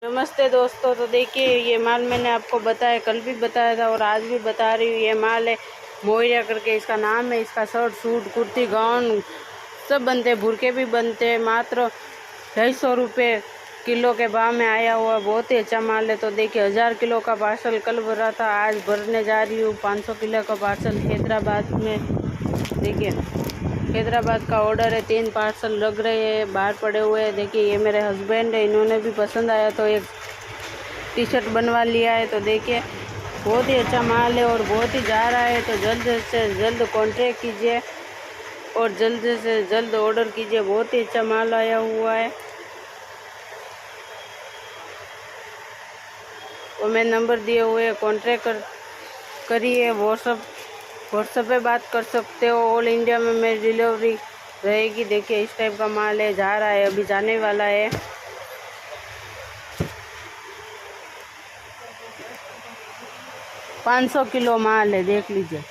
नमस्ते दोस्तों। तो देखिए, ये माल मैंने आपको बताया, कल भी बताया था और आज भी बता रही हूँ। ये माल है मोहिरा करके इसका नाम है। इसका शर्ट, सूट, कुर्ती, गाउन सब बनते हैं, बुरके भी बनते हैं। मात्र 250 रुपये किलो के भाव में आया हुआ बहुत ही अच्छा माल है। तो देखिए, 1000 किलो का पार्सल कल भरा था, आज भरने जा रही हूँ 500 किलो का पार्सल हैदराबाद में। देखिए, हैदराबाद का ऑर्डर है, 3 पार्सल लग रहे हैं, बाहर पड़े हुए हैं। देखिए, ये मेरे हस्बैंड है, इन्होंने भी पसंद आया तो एक टी शर्ट बनवा लिया है। तो देखिए, बहुत ही अच्छा माल है और बहुत ही जा रहा है। तो जल्द से जल्द कॉन्टैक्ट कीजिए और जल्द से जल्द ऑर्डर कीजिए। बहुत ही अच्छा माल आया हुआ है। और मैं नंबर दिए हुए कॉन्टैक्ट करिए। व्हाट्सएप पे बात कर सकते हो। ऑल इंडिया में मेरी डिलीवरी रहेगी। देखिए, इस टाइप का माल है, जा रहा है, अभी जाने वाला है। 500 किलो माल है, देख लीजिए।